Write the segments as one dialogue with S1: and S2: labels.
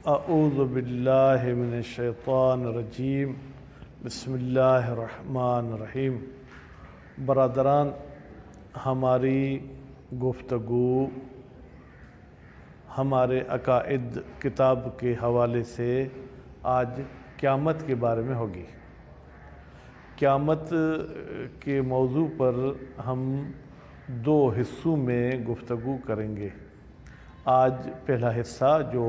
S1: اعوذ باللہ من الشیطان الرجیم بسم اللہ الرحمن الرحیم۔ برادران، ہماری گفتگو ہمارے عقائد کتاب کے حوالے سے آج قیامت کے بارے میں ہوگی۔ قیامت کے موضوع پر ہم دو حصوں میں گفتگو کریں گے۔ آج پہلا حصہ جو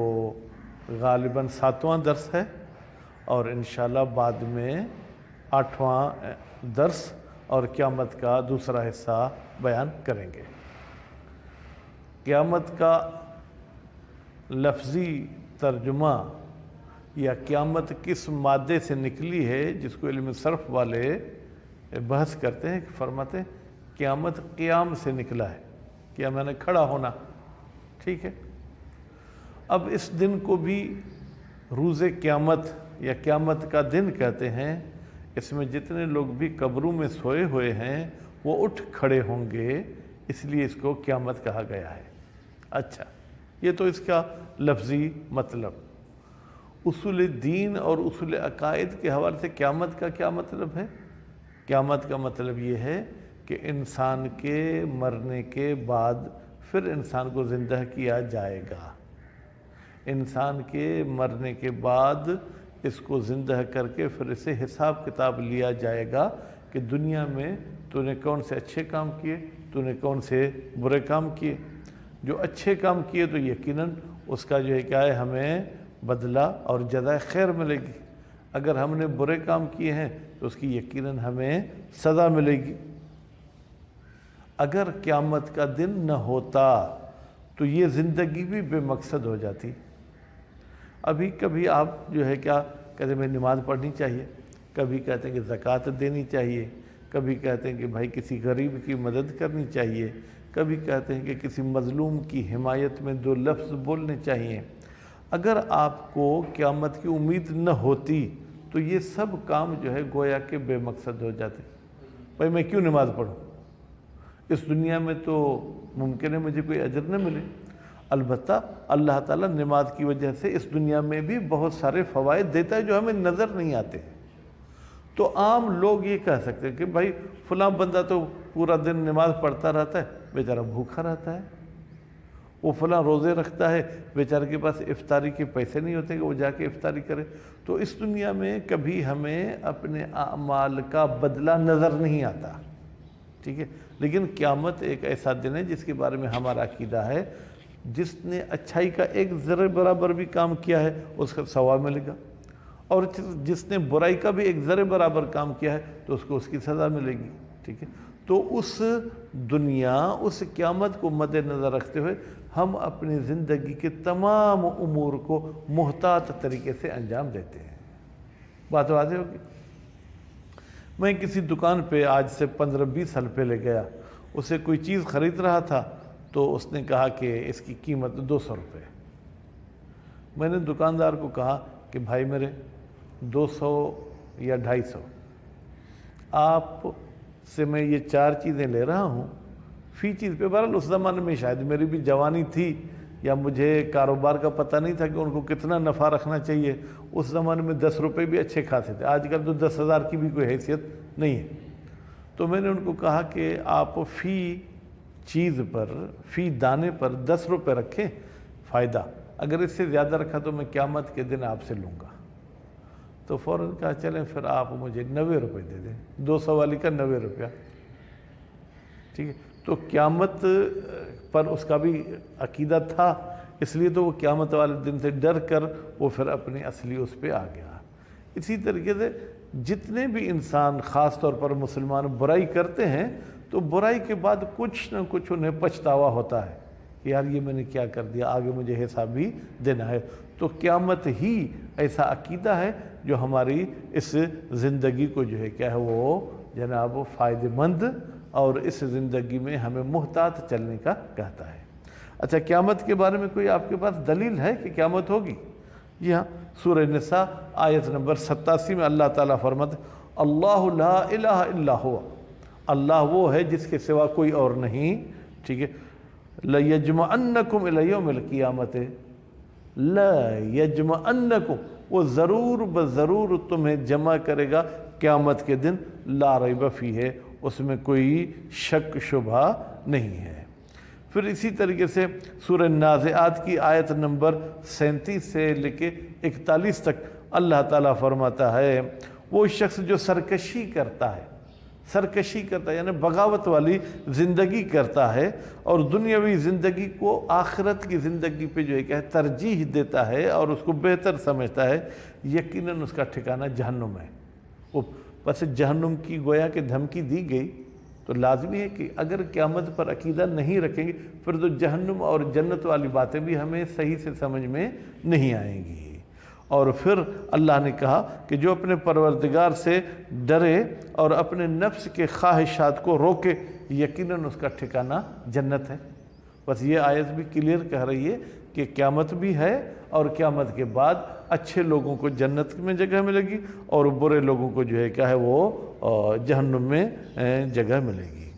S1: غالباً 7واں درس ہے، اور انشاءاللہ بعد میں 8واں درس اور قیامت کا دوسرا حصہ بیان کریں گے۔ قیامت کا لفظی ترجمہ یا قیامت کس مادے سے نکلی ہے، جس کو علم صرف والے بحث کرتے ہیں، فرماتے ہیں قیامت قیام سے نکلا ہے، قیام یعنی کھڑا ہونا، ٹھیک ہے۔ اب اس دن کو بھی روز قیامت یا قیامت کا دن کہتے ہیں۔ اس میں جتنے لوگ بھی قبروں میں سوئے ہوئے ہیں وہ اٹھ کھڑے ہوں گے، اس لیے اس کو قیامت کہا گیا ہے۔ اچھا، یہ تو اس کا لفظی مطلب۔ اصول دین اور اصول عقائد کے حوالے سے قیامت کا کیا مطلب ہے؟ قیامت کا مطلب یہ ہے کہ انسان کے مرنے کے بعد پھر انسان کو زندہ کیا جائے گا۔ انسان کے مرنے کے بعد اس کو زندہ کر کے پھر اسے حساب کتاب لیا جائے گا کہ دنیا میں تو نے کون سے اچھے کام کیے، تو نے کون سے برے کام کیے۔ جو اچھے کام کیے تو یقیناً اس کا جو ہے کیا ہے، ہمیں بدلہ اور جزائے خیر ملے گی۔ اگر ہم نے برے کام کیے ہیں تو اس کی یقیناً ہمیں سزا ملے گی۔ اگر قیامت کا دن نہ ہوتا تو یہ زندگی بھی بے مقصد ہو جاتی۔ ابھی کبھی آپ جو ہے کیا کہتے ہیں، نماز پڑھنی چاہیے، کبھی کہتے ہیں کہ زکوٰۃ دینی چاہیے، کبھی کہتے ہیں کہ بھائی کسی غریب کی مدد کرنی چاہیے، کبھی کہتے ہیں کہ کسی مظلوم کی حمایت میں دو لفظ بولنے چاہیے۔ اگر آپ کو قیامت کی امید نہ ہوتی تو یہ سب کام جو ہے گویا کہ بے مقصد ہو جاتے۔ بھائی میں کیوں نماز پڑھوں؟ اس دنیا میں تو ممکن ہے مجھے کوئی اجر نہ ملے۔ البتہ اللہ تعالیٰ نماز کی وجہ سے اس دنیا میں بھی بہت سارے فوائد دیتا ہے جو ہمیں نظر نہیں آتے۔ تو عام لوگ یہ کہہ سکتے ہیں کہ بھائی فلاں بندہ تو پورا دن نماز پڑھتا رہتا ہے، بیچارہ بھوکا رہتا ہے۔ وہ فلاں روزے رکھتا ہے، بیچارے کے پاس افطاری کے پیسے نہیں ہوتے کہ وہ جا کے افطاری کرے۔ تو اس دنیا میں کبھی ہمیں اپنے اعمال کا بدلہ نظر نہیں آتا، ٹھیک ہے۔ لیکن قیامت ایک ایسا دن ہے جس کے بارے میں ہمارا عقیدہ ہے، جس نے اچھائی کا ایک ذرے برابر بھی کام کیا ہے اس کا ثواب ملے گا، اور جس نے برائی کا بھی ایک ذرے برابر کام کیا ہے تو اس کو اس کی سزا ملے گی، ٹھیک ہے۔ تو اس دنیا، اس قیامت کو مد نظر رکھتے ہوئے ہم اپنی زندگی کے تمام امور کو محتاط طریقے سے انجام دیتے ہیں۔ بات واضح ہوگی؟ میں کسی دکان پہ آج سے 15-20 سال پہلے گیا، اسے کوئی چیز خرید رہا تھا تو اس نے کہا کہ اس کی قیمت 200 روپے۔ میں نے دکاندار کو کہا کہ بھائی میرے 200 یا 250، آپ سے میں یہ 4 چیزیں لے رہا ہوں، فی چیز پہ۔ بہرحال اس زمانے میں شاید میری بھی جوانی تھی یا مجھے کاروبار کا پتہ نہیں تھا کہ ان کو کتنا نفع رکھنا چاہیے۔ اس زمانے میں 10 روپے بھی اچھے خاصے تھے، آج کل تو 10,000 کی بھی کوئی حیثیت نہیں ہے۔ تو میں نے ان کو کہا کہ آپ فی چیز پر، فی دانے پر 10 روپے رکھیں فائدہ، اگر اس سے زیادہ رکھا تو میں قیامت کے دن آپ سے لوں گا۔ تو فوراً کہا چلیں پھر آپ مجھے 90 روپے دے دیں، 200 والی کا 90 روپیہ، ٹھیک ہے۔ تو قیامت پر اس کا بھی عقیدہ تھا، اس لیے تو وہ قیامت والے دن سے ڈر کر وہ پھر اپنی اصلی اس پہ آ گیا۔ اسی طریقے سے جتنے بھی انسان، خاص طور پر مسلمان، برائی کرتے ہیں تو برائی کے بعد کچھ نہ کچھ انہیں پچھتاوا ہوتا ہے کہ یار یہ میں نے کیا کر دیا، آگے مجھے حساب بھی دینا ہے۔ تو قیامت ہی ایسا عقیدہ ہے جو ہماری اس زندگی کو جو ہے کیا ہے وہ جناب فائدہ مند اور اس زندگی میں ہمیں محتاط چلنے کا کہتا ہے۔ اچھا، قیامت کے بارے میں کوئی آپ کے پاس دلیل ہے کہ قیامت ہوگی؟ جی ہاں، سورہ نساء آیت نمبر 87 میں اللہ تعالیٰ فرماتے اللہ لا الہ الا ہوا، اللہ وہ ہے جس کے سوا کوئی اور نہیں، ٹھیک ہے۔ لَيَجْمَعَنَّكُمْ إِلَى يَوْمِ الْقِيَامَةِ لا یجمعنکم، وہ ضرور بضرور تمہیں جمع کرے گا قیامت کے دن، لا ریب فیہ، اس میں کوئی شک شبہ نہیں ہے۔ پھر اسی طریقے سے سورہ نازعات کی آیت نمبر 37 سے لے کے 41 تک اللہ تعالیٰ فرماتا ہے وہ شخص جو سرکشی کرتا ہے، یعنی بغاوت والی زندگی کرتا ہے اور دنیاوی زندگی کو آخرت کی زندگی پہ جو ہے کہ ترجیح دیتا ہے اور اس کو بہتر سمجھتا ہے، یقیناً اس کا ٹھکانہ جہنم ہے۔ وہ بس جہنم کی گویا کہ دھمکی دی گئی تو لازمی ہے کہ اگر قیامت پر عقیدہ نہیں رکھیں گے پھر تو جہنم اور جنت والی باتیں بھی ہمیں صحیح سے سمجھ میں نہیں آئیں گی۔ اور پھر اللہ نے کہا کہ جو اپنے پروردگار سے ڈرے اور اپنے نفس کے خواہشات کو روکے، یقیناً اس کا ٹھکانہ جنت ہے۔ بس یہ آیت بھی کلیئر کہہ رہی ہے کہ قیامت بھی ہے اور قیامت کے بعد اچھے لوگوں کو جنت میں جگہ ملے گی اور برے لوگوں کو جو ہے کیا ہے وہ جہنم میں جگہ ملے گی۔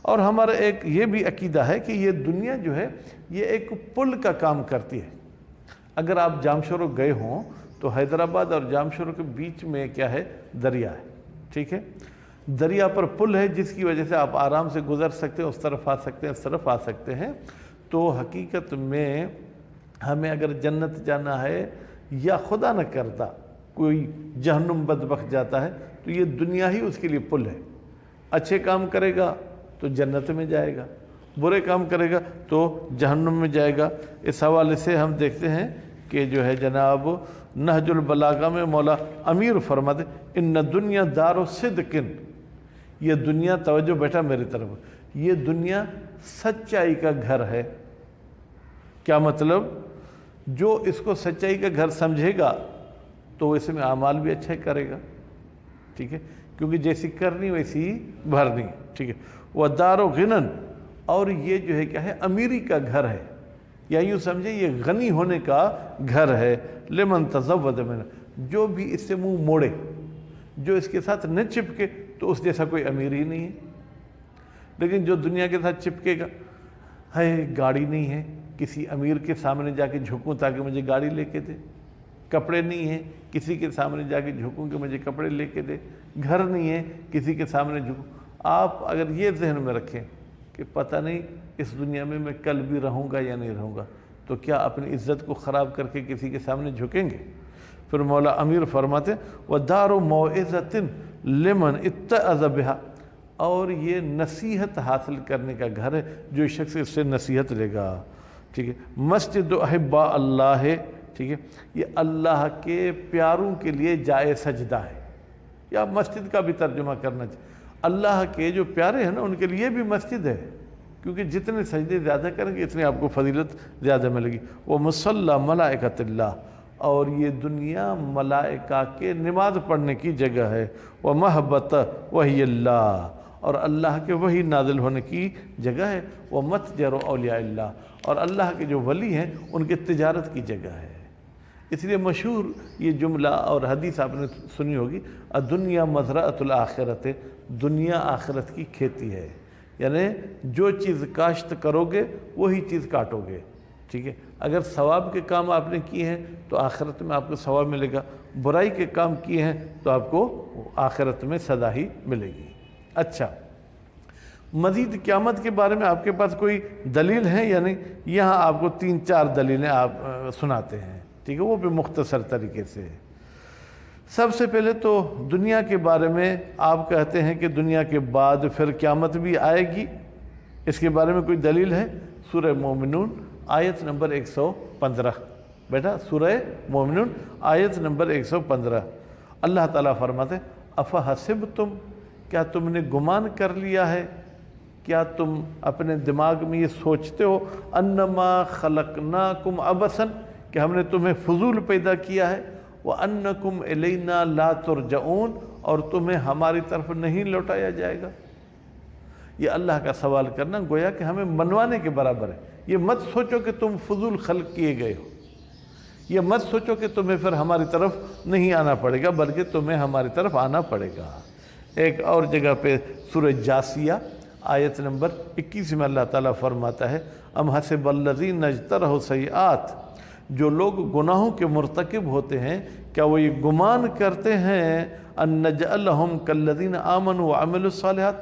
S1: اور ہمارا ایک یہ بھی عقیدہ ہے کہ یہ دنیا جو ہے یہ ایک پل کا کام کرتی ہے۔ اگر آپ جامشورو گئے ہوں تو حیدرآباد اور جامشورو کے بیچ میں کیا ہے، دریا ہے، ٹھیک ہے، دریا پر پل ہے جس کی وجہ سے آپ آرام سے گزر سکتے ہیں، اس طرف آ سکتے ہیں، اس طرف آ سکتے ہیں۔ تو حقیقت میں ہمیں اگر جنت جانا ہے یا خدا نہ کرتا کوئی جہنم بدبخت جاتا ہے تو یہ دنیا ہی اس کے لیے پل ہے۔ اچھے کام کرے گا تو جنت میں جائے گا، برے کام کرے گا تو جہنم میں جائے گا۔ اس حوالے سے ہم دیکھتے ہیں کہ جو ہے جناب نہج البلاغہ میں مولا امیر فرماتے ان دنیا دار صدق، یہ دنیا، توجہ بیٹا میری طرف، یہ دنیا سچائی کا گھر ہے۔ کیا مطلب؟ جو اس کو سچائی کا گھر سمجھے گا تو اس میں اعمال بھی اچھے کرے گا، ٹھیک ہے، کیونکہ جیسی کرنی ویسی بھرنی، ٹھیک ہے۔ ودار و غنن، اور یہ جو ہے کیا ہے، امیری کا گھر ہے، یا یوں سمجھے یہ غنی ہونے کا گھر ہے۔ لمن تزود منہ، جو بھی اس سے منہ موڑے، جو اس کے ساتھ نہ چپکے تو اس جیسا کوئی امیر ہی نہیں ہے۔ لیکن جو دنیا کے ساتھ چپکے گا، ہے گاڑی نہیں ہے، کسی امیر کے سامنے جا کے جھکوں تاکہ مجھے گاڑی لے کے دے، کپڑے نہیں ہیں، کسی کے سامنے جا کے جھکوں کہ مجھے کپڑے لے کے دے، گھر نہیں ہے، کسی کے سامنے جھکوں۔ آپ اگر یہ ذہن میں رکھیں کہ پتہ نہیں اس دنیا میں کل بھی رہوں گا یا نہیں رہوں گا، تو کیا اپنی عزت کو خراب کر کے کسی کے سامنے جھکیں گے؟ پھر مولا امیر فرماتے وَدَارُ مَوْعِظَةٍ لِمَنْ اتَّعَظَ بِهَا، اور یہ نصیحت حاصل کرنے کا گھر ہے جو شخص اس سے نصیحت لے گا، ٹھیک ہے۔ مسجد احباء اللہ ہے، ٹھیک ہے، یہ اللہ کے پیاروں کے لیے جائے سجدہ ہے، یا مسجد کا بھی ترجمہ کرنا چاہیے۔ اللہ کے جو پیارے ہیں نا ان کے لیے بھی مسجد ہے، کیونکہ جتنے سجدے زیادہ کریں گے اتنی آپ کو فضیلت زیادہ ملے گی۔ وہ مصلی ملائکۃ اللہ، اور یہ دنیا ملائکہ کے نماز پڑھنے کی جگہ ہے۔ وہ محبت وحی اللہ، اور اللہ کے وحی نازل ہونے کی جگہ ہے۔ وہ متجر اولیاء اللہ، اور اللہ کے جو ولی ہیں ان کے تجارت کی جگہ ہے۔ اس لیے مشہور یہ جملہ اور حدیث آپ نے سنی ہوگی، الدنیا مزرعۃ الآخرت، دنیا آخرت کی کھیتی ہے، یعنی جو چیز کاشت کرو گے وہی چیز کاٹو گے، ٹھیک ہے۔ اگر ثواب کے کام آپ نے کیے ہیں تو آخرت میں آپ کو ثواب ملے گا، برائی کے کام کیے ہیں تو آپ کو آخرت میں سزا ہی ملے گی۔ اچھا، مزید قیامت کے بارے میں آپ کے پاس کوئی دلیل ہے یا نہیں؟ یہاں آپ کو 3-4 دلیلیں آپ سناتے ہیں، ٹھیک ہے، وہ بھی مختصر طریقے سے۔ سب سے پہلے تو دنیا کے بارے میں آپ کہتے ہیں کہ دنیا کے بعد پھر قیامت بھی آئے گی، اس کے بارے میں کوئی دلیل ہے؟ سورہ مومنون آیت نمبر 115، بیٹا سورہ مومنون آیت نمبر 115، اللہ تعالیٰ فرماتے افحسبتم، کیا تم نے گمان کر لیا ہے، کیا تم اپنے دماغ میں یہ سوچتے ہو انما خلقناکم عبثا، کہ ہم نے تمہیں فضول پیدا کیا ہے، وَأَنَّكُمْ إِلَيْنَا لَا تُرْجَعُونَ، اور تمہیں ہماری طرف نہیں لوٹایا جائے گا۔ یہ اللہ کا سوال کرنا گویا کہ ہمیں منوانے کے برابر ہے۔ یہ مت سوچو کہ تم فضول خلق کیے گئے ہو، یہ مت سوچو کہ تمہیں پھر ہماری طرف نہیں آنا پڑے گا، بلکہ تمہیں ہماری طرف آنا پڑے گا۔ ایک اور جگہ پہ سورہ جاسیہ آیت نمبر 21 میں اللہ تعالیٰ فرماتا ہے ام حسب الذین اجترحوا السیئات جو لوگ گناہوں کے مرتکب ہوتے ہیں کیا وہ یہ گمان کرتے ہیں ان نجعلہم کالذین آمنوا وعملوا الصالحات،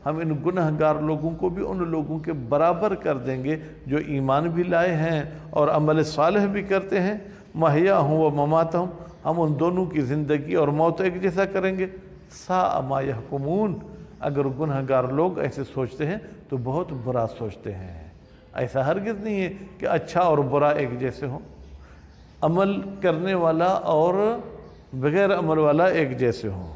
S1: ہم ان گناہ گار لوگوں کو بھی ان لوگوں کے برابر کر دیں گے جو ایمان بھی لائے ہیں اور عمل صالح بھی کرتے ہیں، محیاہم و مماتہم، ہم ان دونوں کی زندگی اور موت ایک جیسا کریں گے، ساء ما یحکمون، اگر گناہ گار لوگ ایسے سوچتے ہیں تو بہت برا سوچتے ہیں۔ ایسا ہرگز نہیں ہے کہ اچھا اور برا ایک جیسے ہوں، عمل کرنے والا اور بغیر عمل والا ایک جیسے ہوں۔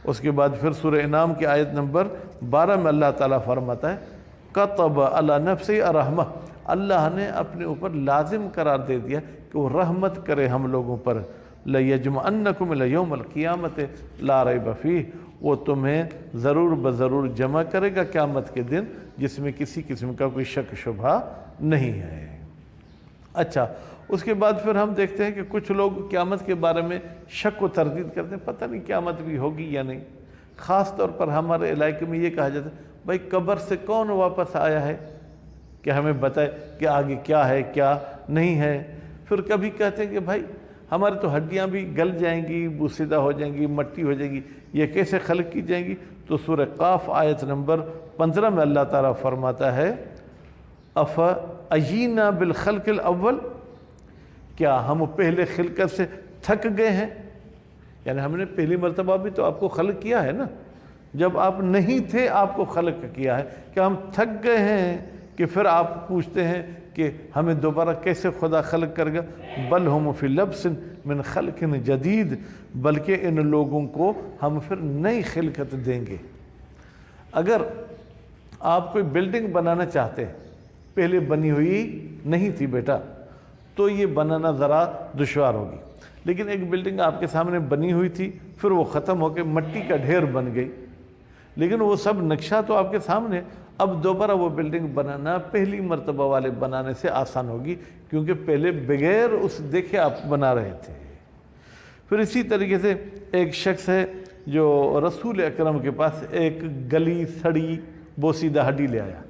S1: اس کے بعد پھر سورہ انعام کی آیت نمبر 12 میں اللہ تعالیٰ فرماتا ہے کتب علی نفسہ الرحمہ، اللہ نے اپنے اوپر لازم قرار دے دیا کہ وہ رحمت کرے ہم لوگوں پر، لَيَجْمَعَنَّكُمْ إِلَى يَوْمِ الْقِيَامَةِ لَا رَيْبَ فِيهِ، وہ تمہیں ضرور بضرور جمع کرے گا قیامت کے دن جس میں کسی قسم کا کوئی شک شبہ نہیں ہے۔ اچھا، اس کے بعد پھر ہم دیکھتے ہیں کہ کچھ لوگ قیامت کے بارے میں شک و تردید کرتے ہیں، پتہ نہیں قیامت بھی ہوگی یا نہیں۔ خاص طور پر ہمارے علاقے میں یہ کہا جاتا ہے بھائی قبر سے کون واپس آیا ہے کہ ہمیں بتائے کہ آگے کیا ہے کیا نہیں ہے۔ پھر کبھی کہتے ہیں کہ بھائی ہماری تو ہڈیاں بھی گل جائیں گی، بوسیدہ ہو جائیں گی، مٹی ہو جائیں گی، یہ کیسے خلق کی جائیں گی؟ تو سورہ قاف آیت نمبر 15 میں اللہ تعالیٰ فرماتا ہے أَفَأَجِئْنَا بِالْخَلْقِ الْأَوَّلِ، کیا ہم پہلے خلقت سے تھک گئے ہیں؟ یعنی ہم نے پہلی مرتبہ بھی تو آپ کو خلق کیا ہے نا، جب آپ نہیں تھے آپ کو خلق کیا ہے، کیا ہم تھک گئے ہیں کہ پھر آپ پوچھتے ہیں کہ ہمیں دوبارہ کیسے خدا خلق کرے گا؟ بل ہم فی لبس من خلق جدید، بلکہ ان لوگوں کو ہم پھر نئی خلقت دیں گے۔ اگر آپ کوئی بلڈنگ بنانا چاہتے ہیں، پہلے بنی ہوئی نہیں تھی بیٹا، تو یہ بنانا ذرا دشوار ہوگی، لیکن ایک بلڈنگ آپ کے سامنے بنی ہوئی تھی، پھر وہ ختم ہو کے مٹی کا ڈھیر بن گئی، لیکن وہ سب نقشہ تو آپ کے سامنے، اب دوبارہ وہ بلڈنگ بنانا پہلی مرتبہ والے بنانے سے آسان ہوگی، کیونکہ پہلے بغیر اس دیکھے آپ بنا رہے تھے۔ پھر اسی طریقے سے ایک شخص ہے جو رسول اکرم کے پاس ایک گلی سڑی بوسیدہ ہڈی لے آیا۔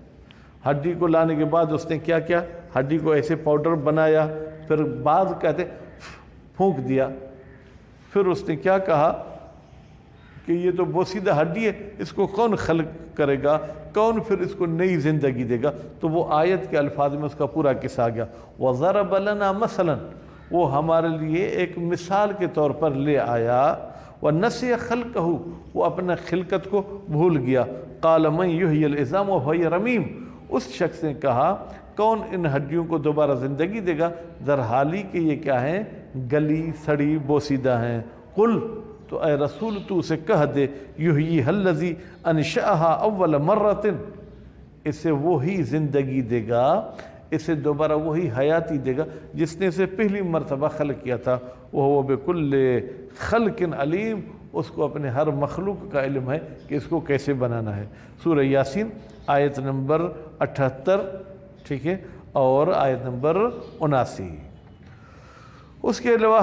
S1: ہڈی کو لانے کے بعد اس نے کیا کیا؟ ہڈی کو ایسے پاؤڈر بنایا، پھر بعض کہتے پھونک دیا۔ پھر اس نے کیا کہا کہ یہ تو بوسیدہ ہڈی ہے، اس کو کون خلق کرے گا، کون پھر اس کو نئی زندگی دے گا؟ تو وہ آیت کے الفاظ میں اس کا پورا قصہ آ گیا، وَضَرَبَ لَنَا مَثَلًا، وہ ہمارے لیے ایک مثال کے طور پر لے آیا، وَنَسِيَ خَلْقَهُ، وہ اپنا خلقت کو بھول گیا، قَالَ مَنْ يُحْيِي الْعِظَامَ وَهِيَ رَمِيمٌ، اس شخص نے کہا کون ان ہڈیوں کو دوبارہ زندگی دے گا در حالی کہ یہ کیا ہیں؟ گلی سڑی بوسیدہ ہیں۔ قل، تو اے رسول تو اسے کہہ دے، یحییھا الذی انشأھا اول مرۃ، اسے وہی زندگی دے گا، اسے دوبارہ وہی حیاتی دے گا جس نے اسے پہلی مرتبہ خلق کیا تھا، وہو بکل خلق علیم، اس کو اپنے ہر مخلوق کا علم ہے کہ اس کو کیسے بنانا ہے۔ سورہ یاسین آیت نمبر 78، ٹھیک ہے، اور آیت نمبر 79۔ اس کے علاوہ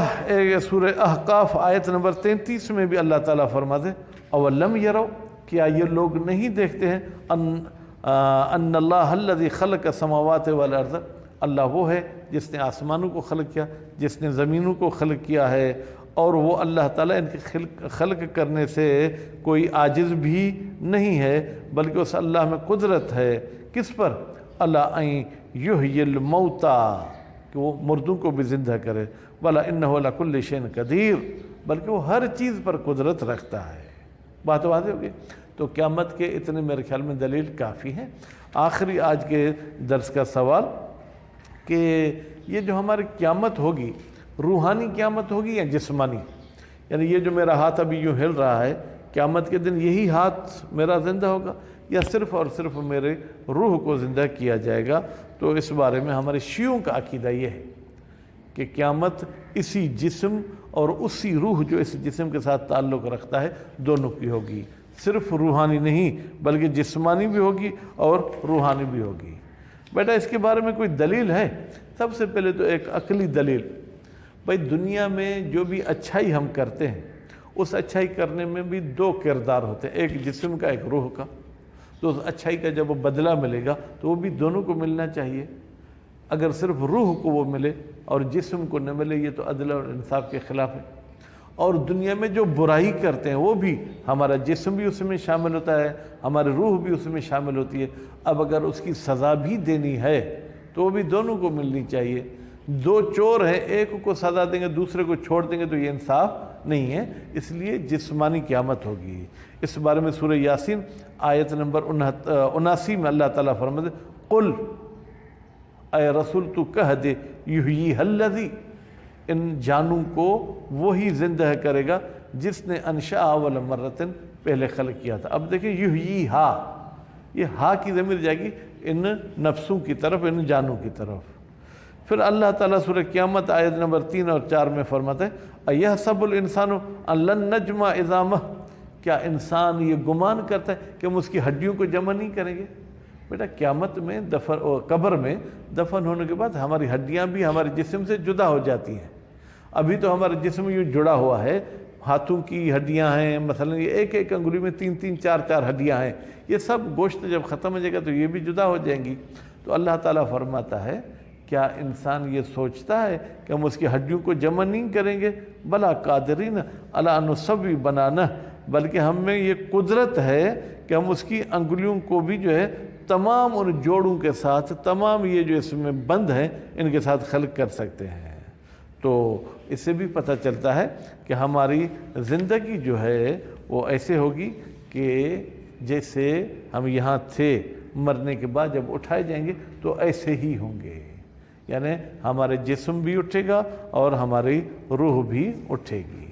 S1: سورہ احقاف آیت نمبر 33 میں بھی اللہ تعالیٰ فرماتے ہیں اولم یرو، کیا یہ لوگ نہیں دیکھتے ہیں ان اللہ الذی خلق السماوات والارض، اللہ وہ ہے جس نے آسمانوں کو خلق کیا، جس نے زمینوں کو خلق کیا ہے، اور وہ اللہ تعالیٰ ان کی خلق کرنے سے کوئی عاجز بھی نہیں ہے، بلکہ اس اللہ میں قدرت ہے، کس پر؟ اللہ ان یحیی الموتى، کہ وہ مردوں کو بھی زندہ کرے، ولا انہ علی کل شیء قدیر، بلکہ وہ ہر چیز پر قدرت رکھتا ہے۔ بات واضح ہوگی؟ تو قیامت کے اتنے میرے خیال میں دلیل کافی ہیں۔ آخری آج کے درس کا سوال کہ یہ جو ہماری قیامت ہوگی، روحانی قیامت ہوگی یا جسمانی؟ یعنی یہ جو میرا ہاتھ ابھی یوں ہل رہا ہے، قیامت کے دن یہی ہاتھ میرا زندہ ہوگا یا صرف اور صرف میرے روح کو زندہ کیا جائے گا؟ تو اس بارے میں ہمارے شیعوں کا عقیدہ یہ ہے کہ قیامت اسی جسم اور اسی روح جو اس جسم کے ساتھ تعلق رکھتا ہے دونوں کی ہوگی، صرف روحانی نہیں بلکہ جسمانی بھی ہوگی اور روحانی بھی ہوگی۔ بیٹا اس کے بارے میں کوئی دلیل ہے؟ سب سے پہلے تو ایک عقلی دلیل، بھائی دنیا میں جو بھی اچھائی ہم کرتے ہیں اس اچھائی کرنے میں بھی دو کردار ہوتے ہیں، ایک جسم کا ایک روح کا، تو اس اچھائی کا جب وہ بدلہ ملے گا تو وہ بھی دونوں کو ملنا چاہیے۔ اگر صرف روح کو وہ ملے اور جسم کو نہ ملے، یہ تو عدل اور انصاف کے خلاف ہے۔ اور دنیا میں جو برائی کرتے ہیں وہ بھی، ہمارا جسم بھی اس میں شامل ہوتا ہے، ہماری روح بھی اس میں شامل ہوتی ہے۔ اب اگر اس کی سزا بھی دینی ہے تو وہ بھی دونوں کو ملنی چاہیے۔ دو چور ہیں، ایک کو سزا دیں گے دوسرے کو چھوڑ دیں گے تو یہ انصاف نہیں ہے، اس لیے جسمانی قیامت ہوگی۔ اس بارے میں سورہ یاسین آیت نمبر 79 میں اللہ تعالیٰ فرماتے ہیں قل، اے رسول تو کہہ دے، یحییھا الذی، ان جانوں کو وہی زندہ کرے گا جس نے انشاء اول مرتن، پہلے خلق کیا تھا۔ اب دیکھیں یحییھا، یہ ہا کی ضمیر جائے گی ان نفسوں کی طرف، ان جانوں کی طرف۔ پھر اللہ تعالیٰ سورہ قیامت آیت نمبر 3 اور 4 میں فرماتے ہیں ایحسب الانسان ان لن نجمع عظامہ، کیا انسان یہ گمان کرتا ہے کہ ہم اس کی ہڈیوں کو جمع نہیں کریں گے؟ بیٹا قیامت میں قبر میں دفن ہونے کے بعد ہماری ہڈیاں بھی ہمارے جسم سے جدا ہو جاتی ہیں۔ ابھی تو ہمارا جسم یوں جڑا ہوا ہے، ہاتھوں کی ہڈیاں ہیں، مثلا یہ ایک ایک انگلی میں 3 4 ہڈیاں ہیں، یہ سب گوشت جب ختم ہو جائے گا تو یہ بھی جدا ہو جائیں گی۔ تو اللہ تعالیٰ فرماتا ہے کیا انسان یہ سوچتا ہے کہ ہم اس کی ہڈیوں کو جمع نہیں کریں گے؟ بلا قادرین علی ان نسوی بنانہ، بلکہ ہم میں یہ قدرت ہے کہ ہم اس کی انگلیوں کو بھی جو ہے تمام ان جوڑوں کے ساتھ، تمام یہ جو اس میں بند ہیں ان کے ساتھ خلق کر سکتے ہیں۔ تو اس سے بھی پتہ چلتا ہے کہ ہماری زندگی جو ہے وہ ایسے ہوگی کہ جیسے ہم یہاں تھے، مرنے کے بعد جب اٹھائے جائیں گے تو ایسے ہی ہوں گے، یعنی ہمارے جسم بھی اٹھے گا اور ہماری روح بھی اٹھے گی۔